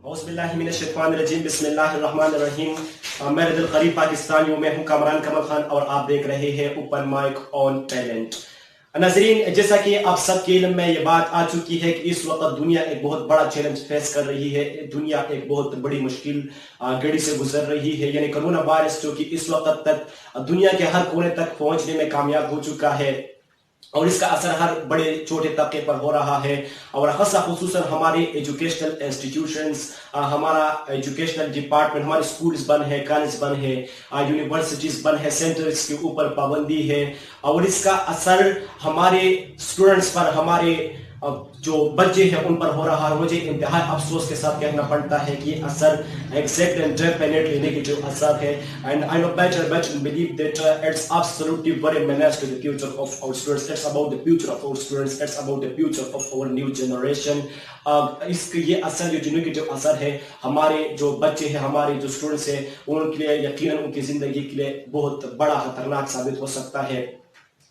اعوذ باللہ من الشیطان الرجیم بسم اللہ الرحمن الرحیم. میرے دل قریب پاکستانیوں میں ہوں کامران کمل خان اور آپ دیکھ رہے ہیں اوپن مائک آن ٹیلنٹ. ناظرین، جیسا کہ آپ سب کے علم میں یہ بات آ چکی ہے کہ اس وقت دنیا ایک بہت بڑا چیلنج فیس کر رہی ہے. دنیا ایک بہت بڑی مشکل گھڑی سے گزر رہی ہے، یعنی کرونا وائرس جو کہ اس وقت تک دنیا کے ہر کونے تک پہنچنے میں کامیاب ہو چکا ہے اور اس کا اثر ہر بڑے چھوٹے طبقے پر ہو رہا ہے. اور خصوصاً ہمارے ایجوکیشنل انسٹیٹیوشنز، ہمارا ایجوکیشنل ڈپارٹمنٹ، ہمارے سکولز بند ہے، کالج بند ہے، یونیورسٹیز بند ہے، سینٹرز کے اوپر پابندی ہے اور اس کا اثر ہمارے اسٹوڈنٹس پر، ہمارے جو بچے ہیں ان پر ہو رہا ہے. مجھے انتہائی افسوس کے ساتھ کہنا پڑتا ہے کہ یہ اثر ایگزیکٹ اینڈ ڈیفینیٹلی نیگیٹو اثر ہے. And I know better believe that it's absolutely very menace to the future of our students. It's about the future of our students. It's about the future of our new generation. اس کے یہ اثر جو negative اثر ہے ہمارے جو بچے ہیں، ہمارے جو اسٹوڈنٹس ہیں، ان کے لیے یقیناً ان کی زندگی کے لیے بہت بڑا خطرناک ثابت ہو سکتا ہے.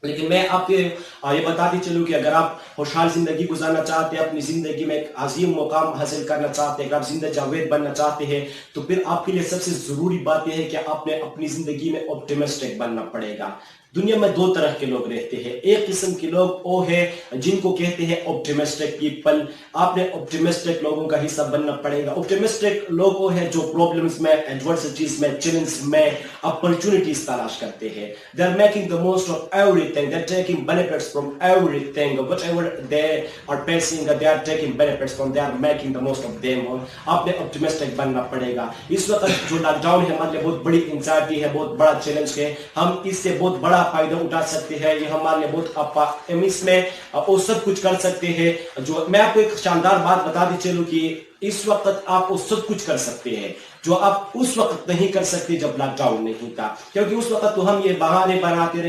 لیکن میں آپ کے یہ بتاتی چلوں کہ اگر آپ خوشحال زندگی گزارنا چاہتے ہیں، اپنی زندگی میں ایک عظیم مقام حاصل کرنا چاہتے ہیں، اگر آپ زندہ جاوید بننا چاہتے ہیں، تو پھر آپ کے لیے سب سے ضروری بات یہ ہے کہ آپ نے اپنی زندگی میں آپٹیمسٹک بننا پڑے گا. دنیا میں دو طرح کے لوگ رہتے ہیں. ایک قسم کے لوگ وہ ہے جن کو کہتے ہیں آپٹیمسٹک پیپل. آپ نے آپٹیمسٹک لوگوں کا حصہ بننا پڑے گا. آپٹیمسٹک لوگ وہ ہیں جو پرابلمز میں، ایڈورسٹیز میں، چیلنجز میں اپرچونٹیز تلاش کرتے ہیں. They are making the most of every thing. They're taking benefits from everything. Whatever they are facing, they are taking benefits from. They are making the most of them. آپ نے optimistic بننا پڑے گا. اس وقت جو lock down ہے ہمارے لیے بہت بڑی انزائٹی ہے، بہت بڑا چیلنج ہے. ہم اس سے بہت بڑا فائدہ اٹھا سکتے ہیں. یہ ہمارے لیے بہت اس میں وہ سب کچھ کر سکتے ہیں. جو میں آپ کو ایک شاندار بات بتا دی چلوں کہ اس وقت آپ وہ سب کچھ کر سکتے ہیں جو آپ اس وقت نہیں کر سکتے جب لاک ڈاؤن نہیں تھا. کیونکہ اس وقت تو ہم یہ بہانے بناتے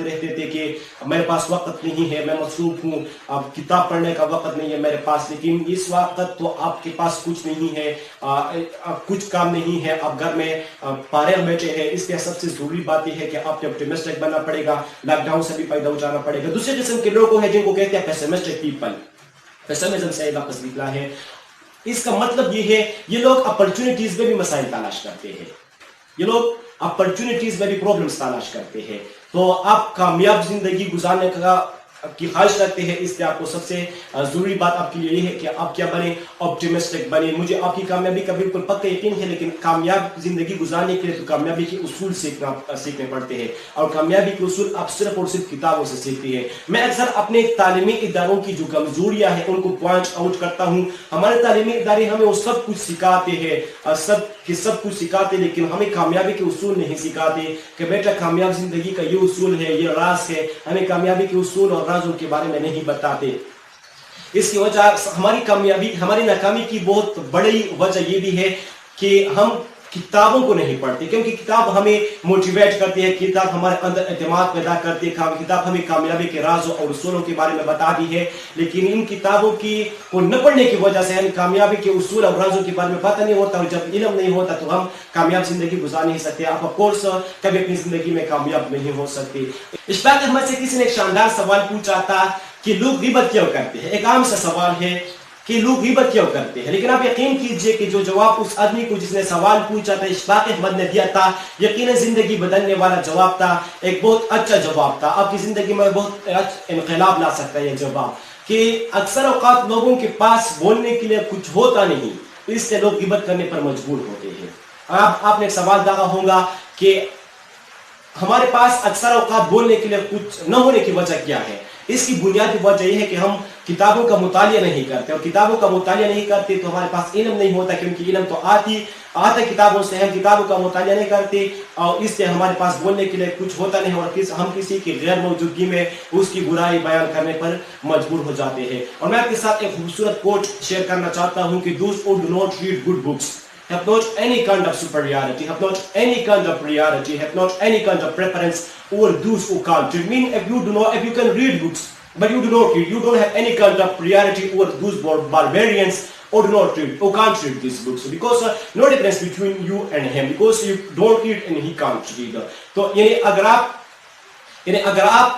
رہتے تھے کہ میرے پاس وقت نہیں ہے، میں مصروف ہوں، اب کتاب پڑھنے کا وقت نہیں ہے میرے پاس. لیکن اس وقت تو آپ کے پاس کچھ نہیں ہے، کچھ کام نہیں ہے، آپ گھر میں فارغ بیٹھے ہیں. اس لیے سب سے ضروری بات یہ ہے کہ آپ نے آپٹیمسٹک بننا پڑے گا، لاک ڈاؤن سے بھی فائدہ اٹھانا پڑے گا. دوسرے قسم کے لوگ ہیں جن کو کہتے ہیں پیسمسٹک پیپل. پیسمزم سے لفظ نکلا ہے. اس کا مطلب یہ ہے یہ لوگ اپرچونٹیز میں بھی مسائل تلاش کرتے ہیں، یہ لوگ اپرچونٹیز میں بھی پرابلمز تلاش کرتے ہیں. تو آپ کامیاب زندگی گزارنے کی خواہش رکھتے ہیں، اس لیے آپ کو سب سے ضروری بات آپ کے لیے یہ ہے کہ آپ کیا بنیں، آپٹیمسٹک بنیں. مجھے آپ کی کامیابی کا بالکل پکا یقین ہے، لیکن کامیاب زندگی گزارنے کے لیے تو کامیابی کے اصول سیکھنے پڑتے ہیں اور کامیابی کے اصول آپ صرف اور صرف کتابوں سے سیکھتے ہیں. میں اکثر اپنے تعلیمی اداروں کی جو کمزوریاں ہیں ان کو پوائنٹ آؤٹ کرتا ہوں. ہمارے تعلیمی ادارے ہمیں وہ سب کچھ سکھاتے ہیں، سب کچھ سکھاتے، لیکن ہمیں کامیابی کے اصول نہیں سکھاتے کہ بیٹا کامیاب زندگی کا یہ اصول ہے، یہ راز ہے. ہمیں کامیابی کے اصول اور رازوں کے بارے میں نہیں بتاتے. اس کی وجہ ہماری ناکامی کی بہت بڑی وجہ یہ بھی ہے کہ ہم کتابوں کو نہیں پڑھتے، کیونکہ کتاب ہمیں موٹیویٹ کرتی ہے، کتاب ہمارے اندر اعتماد پیدا کرتی ہے، کتاب ہمیں کامیابی کے رازوں اور اصولوں کے بارے میں بتاتی ہے. لیکن ان کتابوں کو نہ پڑھنے کی وجہ سے ہمیں کامیابی کے اصول اور رازوں کے بارے میں پتہ نہیں ہوتا، اور جب علم نہیں ہوتا تو ہم کامیاب زندگی گزار نہیں سکتے. آپ آف کورس کبھی اپنی زندگی میں کامیاب نہیں ہو سکتے. اشفاق احمد سے کسی نے ایک شاندار سوال پوچھا تھا کہ لوگ غیبت کیوں کرتے ہیں. ایک عام سا سوال ہے کہ لوگ غیبت کیوں کرتے ہیں، لیکن آپ یقین کیجئے کہ جو جواب اس آدمی کو جس نے سوال پوچھا تھا اشفاق احمد نے دیا تھا، یقیناً زندگی بدلنے والا جواب تھا، ایک بہت اچھا جواب تھا. آپ کی زندگی میں بہت انقلاب لا سکتا ہے یہ جواب. کہ اکثر اوقات لوگوں کے پاس بولنے کے لیے کچھ ہوتا نہیں، اس سے لوگ غیبت کرنے پر مجبور ہوتے ہیں. آپ نے ایک سوال داغا ہوگا کہ ہمارے پاس اکثر اوقات بولنے کے لیے کچھ نہ ہونے کی وجہ کیا ہے. اس کی بنیادی وجہ یہ ہے کہ ہم کتابوں کا مطالعہ نہیں کرتے، اور کتابوں کا مطالعہ نہیں کرتے تو ہمارے پاس علم نہیں ہوتا، کیونکہ علم تو آتا کتابوں سے. ہم کتابوں کا مطالعہ نہیں کرتے اور اس سے ہمارے پاس بولنے کے لیے کچھ ہوتا نہیں، اور ہم کسی کی غیر موجودگی میں اس کی برائی بیان کرنے پر مجبور ہو جاتے ہیں. اور میں آپ کے ساتھ ایک خوبصورت کوٹ شیئر کرنا چاہتا ہوں کہ those who do not read good books have not any kind of superiority, have not any kind of priority, have not any kind of preference over those who can't read. Meaning if you can read books but you do not read, you don't have any kind of priority over those barbarians who do not read, who can't read these books, because no difference between you and him, because you don't read and he can't read. تو یعنی اگر آپ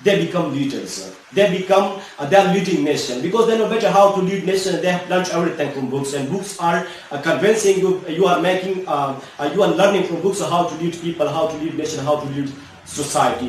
they become leaders, they are leading nation, because they know better how to lead nation. They have learned everything from books, and books are convincing you. You are making you are learning from books how to lead people, how to lead nation, how to lead society.